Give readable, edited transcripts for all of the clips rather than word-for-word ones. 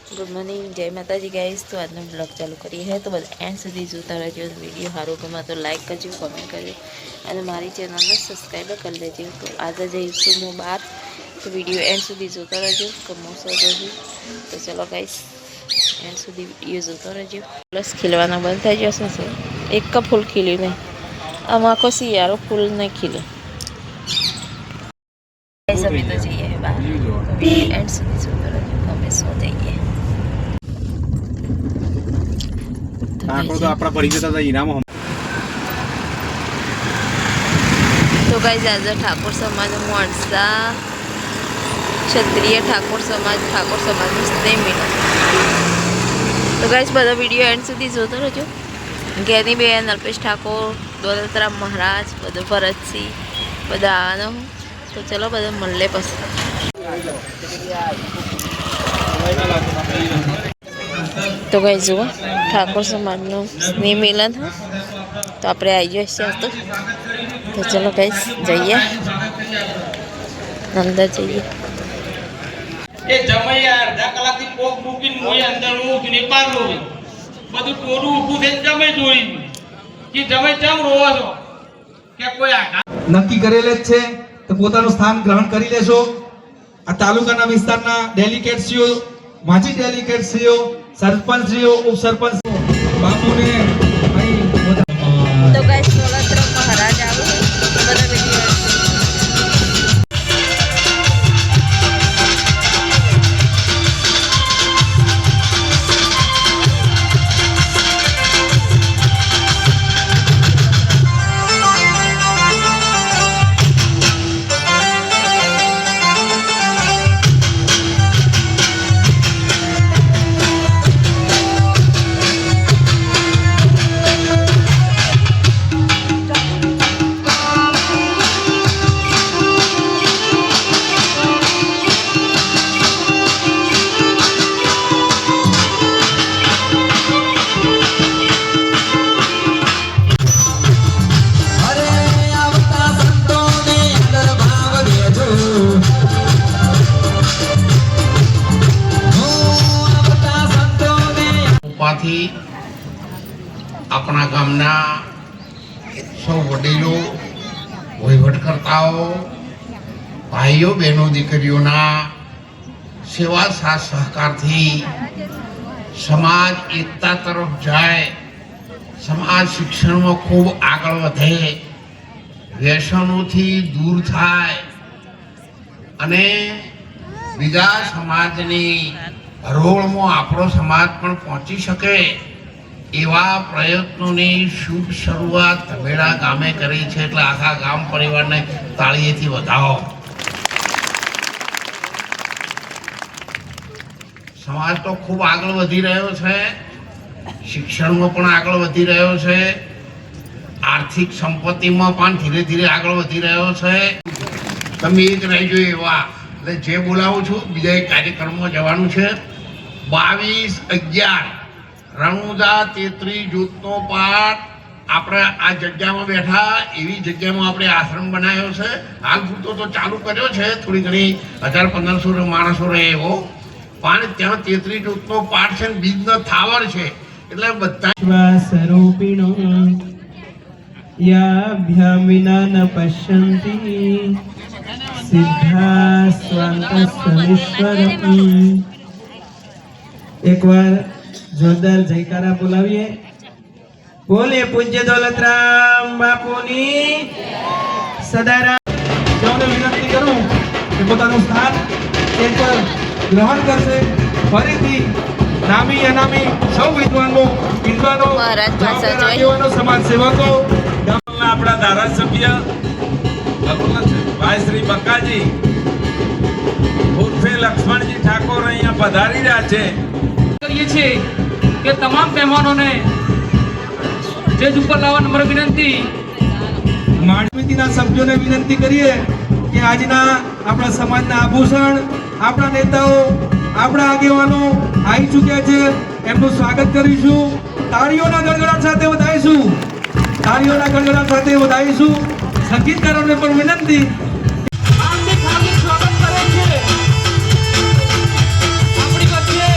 Good morning, जय माता जी guys. तो आज ब्लॉग चालू करी है तो बस एंड सुधी जोता रहो। वीडियो सारो गमे तो लाइक करजो, कमेंट करजो और मारी चैनल ने सब्सक्राइब कर लेजो। तो आज जईशू हूँ बार, तो वीडियो एंड सुधी जोता रहो। कमोसो जही तो चलो गाइस एंड सुधी वीडियो जोता रहो। प्लस खिलवाना बंद थी जशे से एक का फूल खिल्यु नहीं। आम आखो शियारो फूल नहीं खिले। अभी तो जाइए बाहर, एंड सुधी जोता रहो। कमे सो जाइए तो गाइस आज ठाकुर समाज मोणसा क्षत्रिय ठाकुर समाज स्नेह मिलन। तो गाइस बधा वीडियो एंड सुधी जोता रहो। ज्ञानी बेन, अल्पेश ठाकुर, दौलतराम महाराज, बधो भरत सिंह बधा आवानो। तो चलो बधा मळे पसंद। तो गाइस जुओ ठाकुर समाज स्नेह मिलन है। तो आप आई जाए तो चलो गाइस जाइए अंदर जाइए। ए जमैया अर्धा कलाकથી કોક મૂકીને મોય અંદર મૂકીને બહાર રોવી બધું ટોરું ઊભું થઈને જમઈ જોઈ કે જમઈ ચમ રોવો છો કે કોઈ આઘાત નક્કી કરેલ જ છે તો પોતાનું સ્થાન ગ્રહણ કરી લેશો। આ તાલુકાના વિસ્તારના ડેલિગેટ્સઓ, માજી ડેલિગેટ્સઓ, સરપંચઓ, ઉપસરપંચ બાપુને અહીં तो गाइस दौलतराम महाराज आओ बड़ा वीडियो। अपना गामना सौ वडीलो, वहीवटकर्ताओ, भाईओ बहनों दीकरीओना सेवा साथ सहकार थी समाज एकता तरफ जाए, समाज शिक्षण में खूब आगळ वधे, व्यसनों थी दूर थाय अने बीजा समाजनी हरोळमां आपणो समाज पण पहोंची शके एवा प्रयत्नोनी शुभ शुरुआत धमेड़ा गामे करी छे। એટલે આખા ગામ પરિવારને તાળીએથી વધાવો। સમાજ તો ખૂબ આગળ વધી રહ્યો છે, શિક્ષણમાં પણ આગળ વધી રહ્યો છે, આર્થિક સંપત્તિમાં પણ ધીરે ધીરે આગળ વધી રહ્યો છે। તમે એક રહેજો એવા એટલે જે બોલાવું છું બીજા એક કાર્યક્રમમાં જવાનું છે। 22/11 રણુદા 33 જૂથનો પાઠ આપણે આ જગ્યામાં બેઠા એવી જગ્યામાં આપણે આશ્રમ બનાવ્યો છે। હાલ પૂરતો તો ચાલુ કર્યો છે, થોડી ઘણી 1000-1500 માણસો રહે એવો, પણ ત્યાં 33 જૂથનો પાઠ છે, બીજનો થાવર છે એટલે બધા સ્વરૂપિણો યાભ્યામ વિના ન પશ્યંતિ સિદ્ધા સ્વાંતસ્તમીશ્વરમ। એકવાર जोरदार जयकारा बोलाविए। बोले पूज्य दौलतराम बापूनी सदाराम। सौने विनंती करूं कि પોતાનું સ્થાન એક પર ગ્રહણ કરશે। ફરીથી નામી અનામી સૌ વિદ્વાનો આગેવાનો, સમાજ સેવકો, ગામના આપણા ધારાસભ્ય ભાઈ શ્રી બકાજી ઉર્ફે લક્ષ્મણજી ઠાકોર અહીંયા પધારી રહ્યા છે। કરીએ છીએ કે તમામ મહેમાનોને સ્ટેજ ઉપર લાવવા નમ્ર વિનંતી। સમિતિના સભ્યોને વિનંતી કરીએ કે આજના આપણા સમાજના આભૂષણ, આપણા નેતાઓ, આપણા આગેવાનો આવી ચૂક્યા છે, એમનું સ્વાગત કરીશું। તાળીઓના ગડગડાટ સાથે વધાવીશું, તાળીઓના ગડગડાટ સાથે વધાવીશું। સંગીતકારોને પણ વિનંતી સ્વાગત કરે છે। આપણી વચ્ચે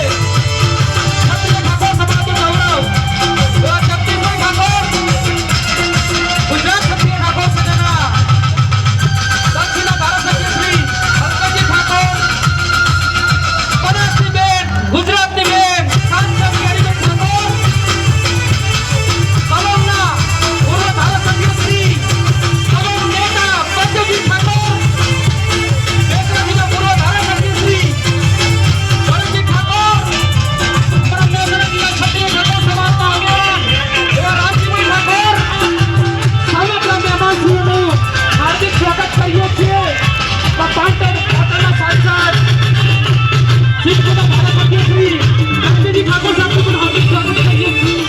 ધારાસભ્ય શ્રી કાંતિજી ઠાકોર સાહેબનું પણ હાર્દિક સ્વાગત કરીએ છીએ.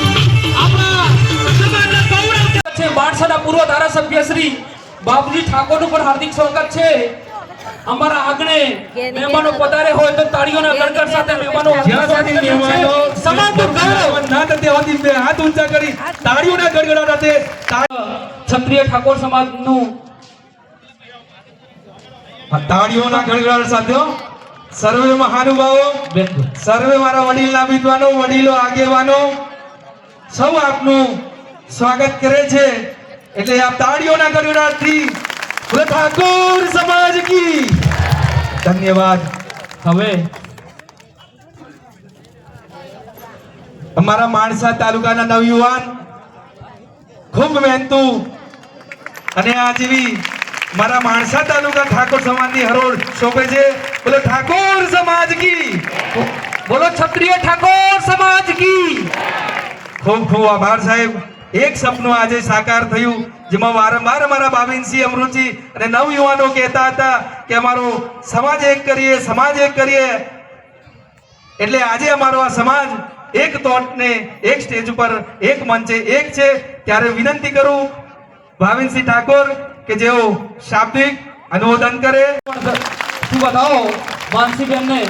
આપણા સમાજના ગૌરવ છે બાણસાના પૂર્વ ધારાસભ્ય શ્રી બાબુજી ઠાકોરનું પણ હાર્દિક સ્વાગત છે. અમારા આગણે મહેમાનો પધારે હોય તો તાળીઓના ગણગણ સાથે મહેમાનો જ્યાં સુધી મહેમાનો સમાજનું ગૌરવ ના થતે હોતી બે હાથ ઊંચા કરી તાળીઓના ગડગડાટ સાથે ક્ષત્રિય ઠાકોર સમાજનું તાળીઓના ગડગડાટ સાથે સર્વે મહાનુભાવો, સર્વે મારા વડીલના વિદ્વાનો, વડીલો, આગેવાનો સૌ આપનું સ્વાગત કરે છે. એટલે આ તાળીઓના ગડગડાટથી બોલો ઠાકોર સમાજ કી ધન્યવાદ. હવે અમારા માણસા તાલુકાના નવયુવાન ખૂબ મહેનતુ અને આ જેવી મારા માણસા તાલુકા ઠાકોર સમાજની હરોળ શોભે છે. બોલો ઠાકોર સમાજ કી, બોલો ક્ષત્રિય ઠાકોર સમાજ કી. ખૂબ ખૂબ આભાર સાહેબ. એક સપનું આજે સાકાર થયું, જેમાં વારંવાર અમારા બાબીનસિંહ અમૃતજી અને નવયુવાનો કહેતા હતા કે અમારો સમાજ એક કરીએ, સમાજ એક કરીએ. એટલે આજે અમારો આ સમાજ એક તોટને એક સ્ટેજ ઉપર એક મંચે એક છે. ત્યારે વિનંતી કરું ભાવિનસિંહ ઠાકોર કે જેઓ શાબ્દિક અનુમોદન કરે. શું બતાવો માનસીબેનને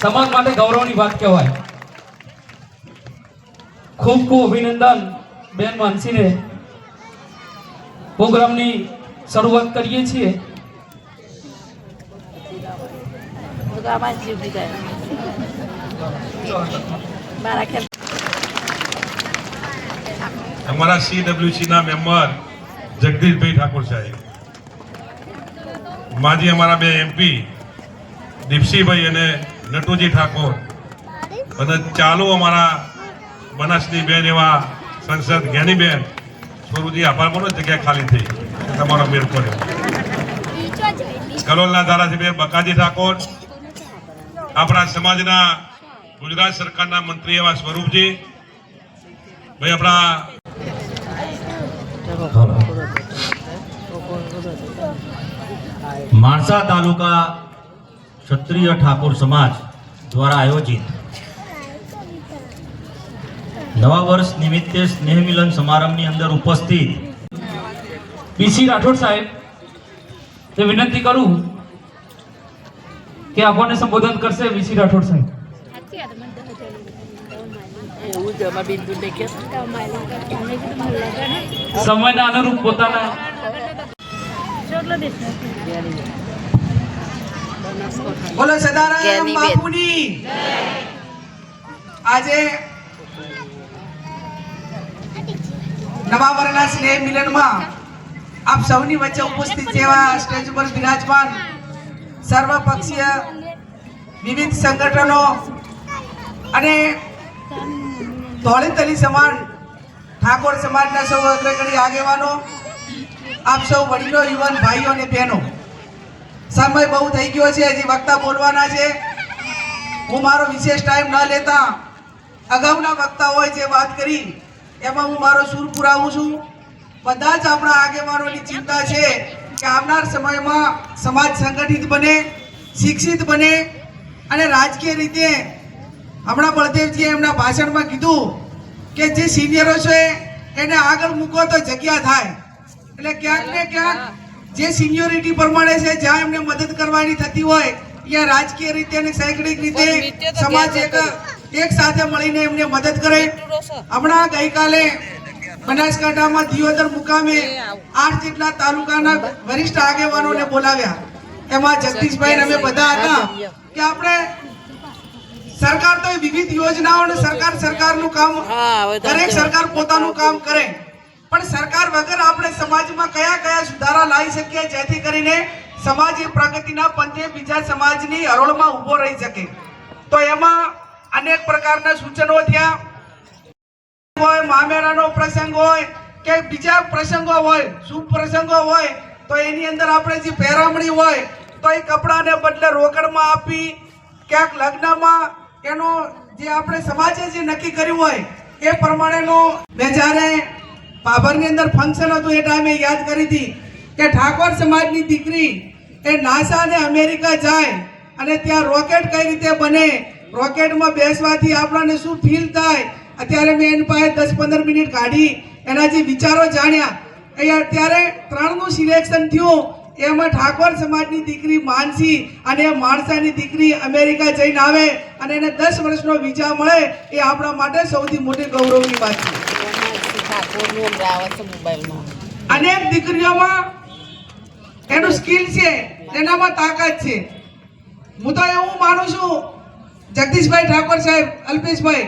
સમાજ માટે ગૌરવની વાત કહેવાય. ખૂબ ખૂબ અભિનંદન બેન માનસીને. પ્રોગ્રામની શરૂઆત કરીએ છીએ. અમારા CWC ના મેમ્બર જગદીશભાઈ ઠાકોર સાહેબ, માજી અમારા બે MP દીપસીભાઈ અને નટુજી ઠાકોર, અને ચાલુ અમારા બનાસની બેન એવા સંસદ જ્ઞાનીબેન સ્વરૂપજી, આભાર માનો જગ્યા ખાલી થઈ તમારો મેળ પડ્યો. કલોલના ધારાસભ્ય બકાજી ઠાકોર, આપણા સમાજના ગુજરાત સરકારના મંત્રી એવા સ્વરૂપજી ભાઈ, આપણા માણસા તાલુકા ક્ષત્રિય ઠાકોર સમાજ દ્વારા આયોજિત નવા વર્ષ નિમિત્તે સ્નેહ મિલન સમારંભની અંદર ઉપસ્થિત PC રાઠોડ સાહેબ તે વિનંતી કરું કે આપણને સંબોધન કરશે. PC રાઠોડ સાહેબ સમયના અનુરૂપ પોતાના બોલો સદારામ જ્ઞાનીબેન. બાપુની. આજે નવા વર્ષના સ્નેહ મિલનમાં આપ સૌની વચ્ચે ઉપસ્થિત જેવા સ્ટેજ પર બિરાજમાન સર્વપક્ષીય વિવિધ સંગઠનો અને ધોળીતલી સમાજ ઠાકોર સમાજના સૌ અગ્રગણી આગેવાનો, આપ સૌ વડીલો, યુવાન ભાઈઓ અને બહેનો, સમય બહુ થઈ ગયો છે, હજી વક્તા બોલવાના છે. હું મારો વિશેષ ટાઈમ ન લેતા અગાઉના વક્તાઓએ જે વાત કરી એમાં હું મારો સૂર પુરાવું છું. બધા જ આપણા આગેવાનોની ચિંતા છે કે આવનાર સમયમાં સમાજ સંગઠિત બને, શિક્ષિત બને અને રાજકીય રીતે હમણાં બળદેવજીએ એમના ભાષણમાં કીધું કે જે સિનિયરો છે એને આગળ મૂકો તો જગ્યા થાય. એટલે ક્યાંક ને ક્યાંક જે સિનિયોરિટી પ્રમાણે છે, જ્યાં એમને મદદ કરવાની થતી હોય ત્યાં રાજકીય રીતે અને શૈક્ષણિક રીતે સમાજ એક સાથે મળીને એમને મદદ કરે. હમણાં ગઈકાલે બનાસકાંઠામાં દિયોદર મુકામે 8 જેટલા તાલુકાના વરિષ્ઠ આગેવાનોને બોલાવ્યા. એમાં જગદીશભાઈ અમે બધા હતા કે આપણે સરકાર તો વિવિધ યોજનાઓ અને સરકારનું કામ, દરેક સરકાર પોતાનું કામ કરે, પણ સરકાર વગર આપણે સમાજમાં કયા કયા સુધારા લાવી શકીએ જેથી કરીને સમાજ પ્રગતિના પંથે બીજા સમાજની હરોળમાં ઊભો રહી શકે. તો એમાં અનેક પ્રકારના સૂચનો થયા હોય, મામેરાનો પ્રસંગ હોય કે બીજા પ્રસંગો હોય, શુભ પ્રસંગો હોય તો એની અંદર આપણે જે પહેરામણી હોય તો એ કપડાને બદલે રોકડમાં આપી, ક્યાંક લગ્નમાં એનો જે આપણે સમાજે જે નક્કી કર્યું હોય એ પ્રમાણેનો. મેં જ્યારે પાભરની અંદર ફંક્શન હતું એ ટાઈમે યાદ કરી હતી કે ઠાકોર સમાજની દીકરી એ નાસા અને અમેરિકા જાય અને ત્યાં રોકેટ કઈ રીતે બને, રોકેટમાં બેસવાથી આપણને શું ફીલ થાય, અત્યારે મેં એની પાસે 10-15 મિનિટ કાઢી એના જે વિચારો જાણ્યા. અહીંયા અત્યારે 3નું સિલેક્શન થયું, એમાં ઠાકોર સમાજની દીકરી માનસી અને માણસાની દીકરી અમેરિકા જઈને આવે અને એને 10 વર્ષનો વિઝા મળે, એ આપણા માટે સૌથી મોટી ગૌરવની વાત છે. અનેક દીકરીઓમાં એનું સ્કિલ છે, એનામાં તાકાત છે. હું તો એવું માનું છું જગદીશભાઈ ઠાકોર સાહેબ, અલ્પેશભાઈ,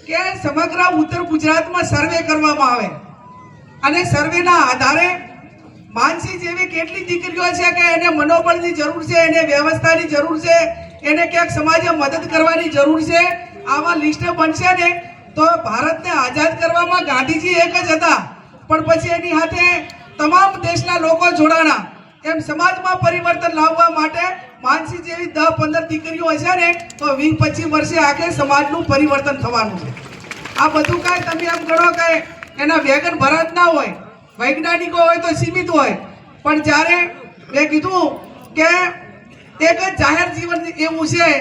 કે સમગ્ર ઉત્તર ગુજરાતમાં સર્વે કરવામાં આવે અને સર્વેના આધારે માનસી જેવી કેટલી દીકરીઓ છે કે એને મનોબળની જરૂર છે, એને વ્યવસ્થાની જરૂર છે, એને ક્યાંક સમાજે મદદ કરવાની જરૂર છે. આવા લિસ્ટ બનશે ને તો ભારતને આઝાદ કરવામાં ગાંધીજી એક જ હતા, પણ પછી એની સાથે તમામ દેશના લોકો જોડાણા. એમ સમાજમાં પરિવર્તન લાવવા માટે માનસી જેવી 10-15 દીકરીઓ હશે ને તો 20-25 વર્ષે આખે સમાજનું પરિવર્તન થવાનું છે. આ બધું કાંઈ તમે એમ ગણો કે એના વેગન ભરાત ના હોય, વૈજ્ઞાનિકો હોય તો સીમિત હોય, પણ જ્યારે મેં કીધું કે એક જ જાહેર જીવન એવું છે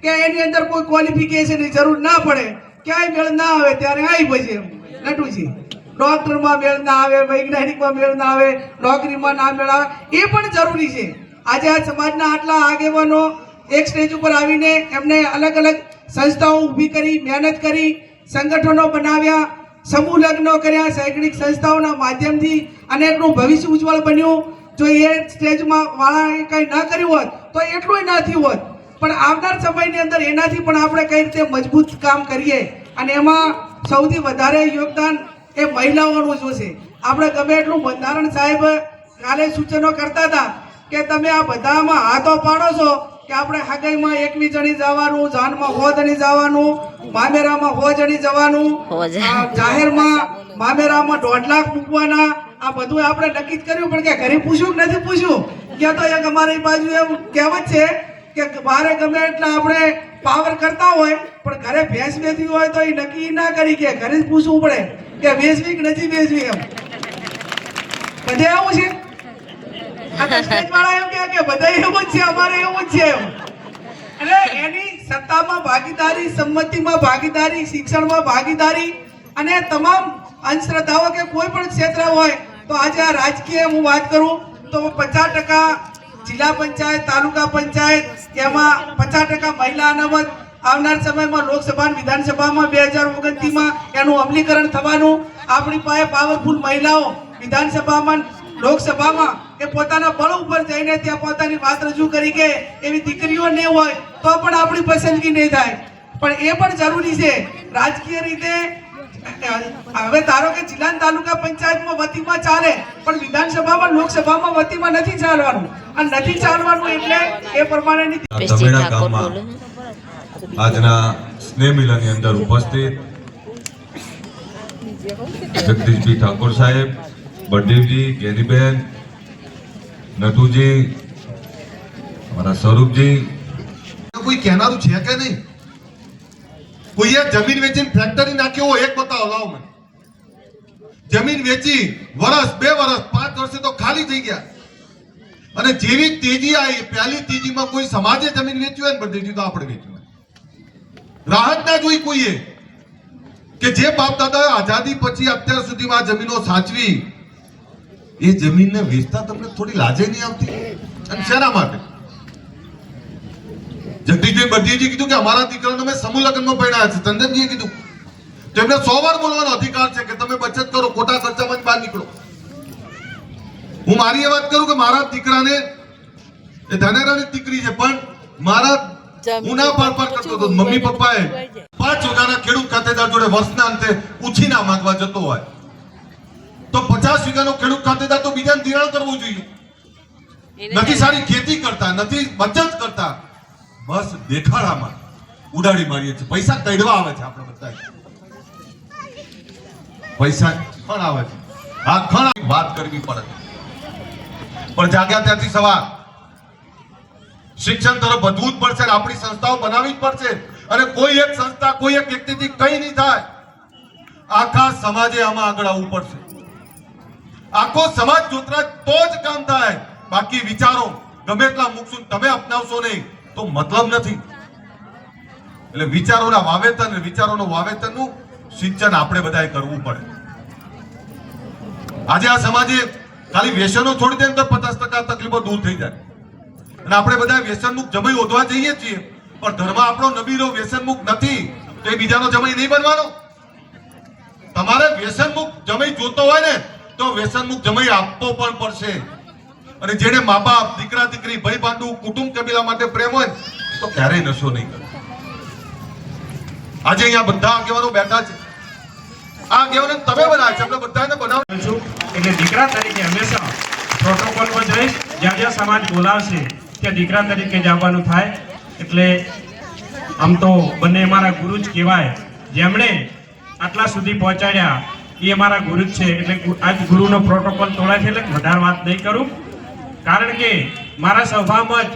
કે એની અંદર કોઈ ક્વોલિફિકેશનની જરૂર ના પડે, ક્યાંય મેળ ના આવે ત્યારે આવી પછી નટુજી ડોક્ટરમાં મેળ ના આવે, વૈજ્ઞાનિકમાં મેળ ના આવે, નોકરીમાં ના મેળ આવે, એ પણ જરૂરી છે. આજે આ સમાજના આટલા આગેવાનો એક સ્ટેજ ઉપર આવીને એમને અલગ અલગ સંસ્થાઓ ઊભી કરી, મહેનત કરી, સંગઠનો બનાવ્યા, સમૂહ લગ્નો કર્યા, શૈક્ષણિક સંસ્થાઓના માધ્યમથી અનેકનું ભવિષ્ય ઉજ્જવળ બન્યું. જો એ સ્ટેજમાં વાળાએ કંઈ ના કર્યું હોત તો એટલું ના થયું હોત, પણ આવનાર સમયની અંદર એનાથી પણ આપણે કઈ રીતે મજબૂત કામ કરીએ, અને એમાં સૌથી વધારે યોગદાન એ મહિલાઓનું જોશે. આપણે ગમે એટલું બંધારણ સાહેબ કાલે સૂચનો કરતા હતા કે તમે આ બધામાં હાથો પાડો છો કે આપણે હગાઈમાં 21 જણી જવાનું, જાનમાં 100 જણી જવાનું, મામેરામાં 100 જણી જવાનું, જાહેરમાં મામેરામાં 1.5 લાખ મૂકવાના, આ બધું આપણે નક્કી કર્યું. પણ કે ઘરે પૂછ્યું કે નથી પૂછ્યું? ક્યાં તો એક અમારી બાજુ એમ કહેવત છે કે બહાર ગમે એટલા આપણે પાવર કરતા હોય પણ ઘરે ભેંસ વેચવી હોય તો એ નક્કી ના કરી કે ઘરે જ પૂછવું પડે કે વેચવી કે નથી વેચવી. એમ બધે આવું છે. વાળા એમ કે બધા એવું જ છે, અમારે એવું જ છે. એટલે એની સત્તામાં ભાગીદારી, સંમતિમાં ભાગીદારી, શિક્ષણમાં ભાગીદારી અને તમામ અંધશ્રદ્ધાઓ કે કોઈ પણ ક્ષેત્ર હોય તો આજે આ રાજકીય હું વાત કરું તો 50% જિલ્લા પંચાયત, તાલુકા પંચાયત, એમાં 50% મહિલા અનામત. આવનાર સમયમાં લોકસભા અને વિધાનસભામાં 2029માં એનું અમલીકરણ થવાનું. આપણી પાસે પાવરફુલ મહિલાઓ વિધાનસભામાં, લોકસભામાં એ પોતાના બળ ઉપર જઈને ત્યાં પોતાની વાત રજૂ કરી કે એવી દીકરીઓ નહીં હોય તો પણ આપણી પસંદગી નહીં થાય. પણ એ પણ જરૂરી છે રાજકીય રીતે. હવે ધારો કે જિલ્લા તાલુકા પંચાયતમાં વતીમાં ચાલે, પણ વિધાનસભામાં, લોકસભામાં વતીમાં નથી ચાલવાનું. અને નથી ચાલવાનું એટલે એ પ્રમાણેની ધમેડા ગામમાં આજના સ્નેહ મિલનની અંદર ઉપસ્થિત જગદીશભાઈ ઠાકોર સાહેબ, બળદેવજી, ગેનીબેન, નટુજી, અમારા સ્વરૂપજી. કોઈ કહેનારું છે કે નહીં? કોઈએ જમીન વેચીને ફેક્ટરી નાખ્યો હોય એક બતાવો, લાવો મને. જમીન વેચી વર્ષ, 2 વર્ષ, 5 વર્ષે તો ખાલી થઈ ગયા. અને જેવી તેજી આવી, પહેલી તેજીમાં કોઈ સમાજે જમીન વેચ્યું હોય ને બધી તો આપણે વેચ્યું. રાહત ના જોઈ કોઈએ કે જે બાપ દાદાએ આઝાદી પછી અત્યાર સુધીમાં આ જમીનો સાચવી, એ જમીનને વેચતા તમને થોડી લાજે નહીં આવતી? અને શેના માટે? જગદીશભાઈ બળદેવજી કીધું કે અમારા દીકરાને અમે સમૂહ લગ્નમાં પરણાયા છે. ચંદનજીએ કીધું તેમને 100 વાર બોલવાનો અધિકાર છે કે તમે બચત કરો, ખોટા ખર્ચામાં બહાર નીકળો. હું મારી એ વાત કરું કે મારા દીકરાને, એ ધાનેરાની દીકરી છે, પણ મારા હું ના પાર કરતો હતો. મમ્મી પપ્પાએ 5 વીઘાના ખેડૂત ખાતેદાર જોડે વર્ષના અંતે ઉછીના માંગવા જતો હોય તો 50 વીઘાનો ખેડૂત ખાતેદાર તો બીજાને ધિરાણ કરવું જોઈએ. નથી સારી ખેતી કરતા, નથી બચત કરતા, બસ દેખાડામાં ઉડાડી મારીએ છીએ. પૈસા કઢવા આવે છે આપણે બધા, પૈસા ખણ આવે છે. આ ખણ વાત કરવી પડે, પણ જાગ્યા ત્યાંથી સવાર શિક્ષણ તરફ વધવું જ પડશે. આપણી સંસ્થાઓ બનાવવી જ પડશે. અને કોઈ એક સંસ્થા, કોઈ એક વ્યક્તિથી કઈ નહીં થાય. આખા સમાજે આમાં આગળ આવવું પડશે. આખો સમાજ જોતરાય તો જ કામ થાય. બાકી વિચારો ગમે એટલા મૂકશું, તમે અપનાવશો નહીં તો મતલબ નથી. એટલે વિચારોના વાવેતર અને વિચારોનું વાવેતરનું સિંચન આપણે બધાએ કરવું પડે. આજે આ સમાજે ખાલી વ્યસનો છોડી દે તો 50% તકલીફો દૂર થઈ જાય. અને આપણે બધા વ્યસનમુક્ત જમાઈ ઓધવા જઈએ છીએ, પણ ધર્મ આપણો નબીરો વ્યસનમુક્ત નથી તો એ બીજાનો જમાઈ નહીં બનવાનો. તમારે વ્યસનમુક્ત જમાઈ જોતો હોય ને તો વ્યસનમુક્ત જમાઈ આપવો પણ પડશે. અને જેને મા બાપ, દીકરા દીકરી, ભાઈ બાંધુ, કુટુંબ કબીલા માટે પ્રેમ હોય તો ક્યારેય નશો નહીં કરે. આજે અહીંયા બધા આગેવાનો બેઠા છે. આ આગેવાનો તમે બનાવ્યા છે, આપણે બધાને બનાવ છું. એટલે દીકરા તરીકે હંમેશા પ્રોટોકોલમાં જઈશ. જ્યાં જ્યાં સમાજ બોલાવશે ત્યાં દીકરા તરીકે જ આવવાનું થાય. એટલે આમ તો બંને અમારા ગુરુ જ કહેવાય. જેમણે આટલા સુધી પહોંચાડ્યા એ અમારા ગુરુ જ છે. એટલે આજ ગુરુનો પ્રોટોકોલ તોડાય છે. એટલે વધારે વાત નહીં કરું, કારણ કે મારા સ્વભાવમાં જ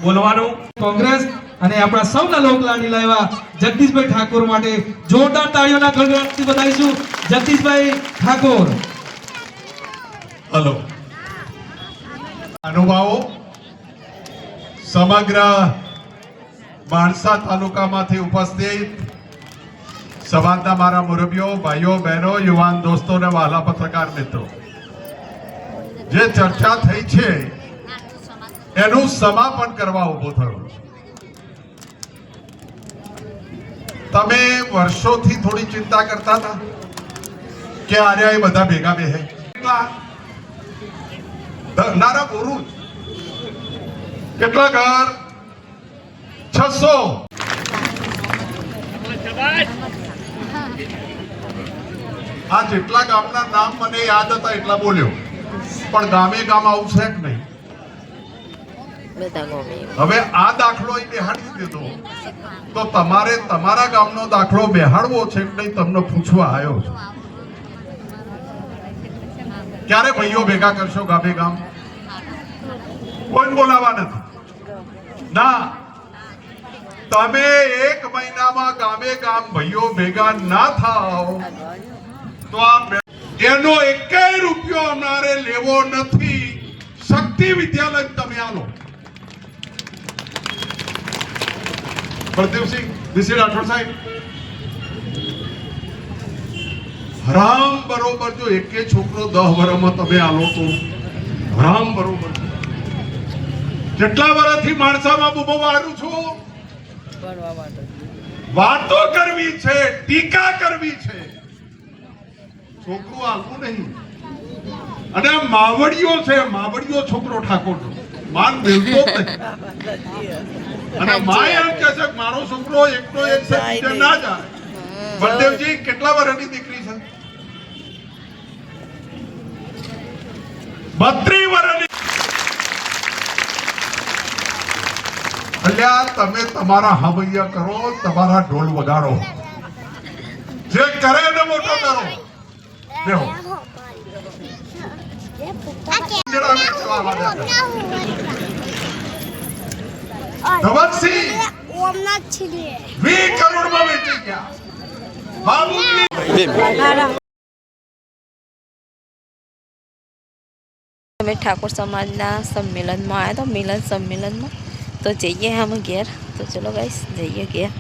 બોલવાનું. કોંગ્રેસ અને આપણા સૌના લોકલાડીલા એવા જગદીશભાઈ ઠાકોર માટે જોરદાર તાળીઓના ગણગણાટથી વધાવીશું. જગદીશભાઈ ઠાકોર. હલો અનુભવો સમગ્ર માણસા તાલુકામાંથી ઉપસ્થિત સમાજના મારા મુરબીઓ, ભાઈઓ, બહેનો, યુવાન દોસ્તો અને વહાલા પત્રકાર મિત્રો, જે ચર્ચા થઈ છે એનું સમાપન કરવા ઉભો થયો છું. તમે વર્ષોથી થોડી ચિંતા કરતા હતા કે આર્યા એ બધા ભેગા બેહે. નાના બોરું કેટલા ઘર 600. આ જેટલા ગામના નામ મને યાદ હતા એટલા બોલ્યો, પણ ગામે ગામ આવું છે કે નહીં? હવે આ દાખલો અહીં બેહાડી દીધો તો તમારે તમારા ગામનો દાખલો બેહાડવો છે કે નહીં તમને પૂછવા આવ્યો છું. ક્યારે ભાઈઓ ભેગા કરશો ગામે ગામ? કોઈ બોલાવા નથી ના. તમે 1 મહિનામાં ગામે ગામ ભાઈઓ ભેગા ના થાવ તો એનો 1 રૂપિયો અમારે લેવો નથી. શક્તિ વિદ્યાલય તમે આલો. પ્રદીપસિંહ વિશે રાઠોડ સાહેબ, હરામ બરોબર જો એકે છોકરો 10 વર્ષમાં તમે આલો તો હરામ બરોબર. કેટલા વર્ષથી માણસામાં બૂમો વાળું છું. વાતો કરવી છે, ટીકા કરવી છે, છોકરો આલવું નહીં. અને માવડીઓ છે, માવડીઓ છોકરો ઠાકોર માન મેળતો જ નહીં. અને માં એમ કહે છે મારો છોકરો એકનો એક છે, બીજે ના જાય. બળદેવજી કેટલા વર્ષની દીકરી છે? 32 વર્ષની. અલ્યા તમે તમારા હવૈયા કરો, તમારા ઢોલ વગાડો, જે કરે એને મોટો કરો. બેહો ધવલસિંહ 20 કરોડમાં વેચી ગયા. અમે ઠાકોર સમાજના સંમેલનમાં આવ્યા તો મિલન સંમેલનમાં તો જઈએ અમે ઘેર. તો ચલો ગાઈસ જઈએ ઘેર.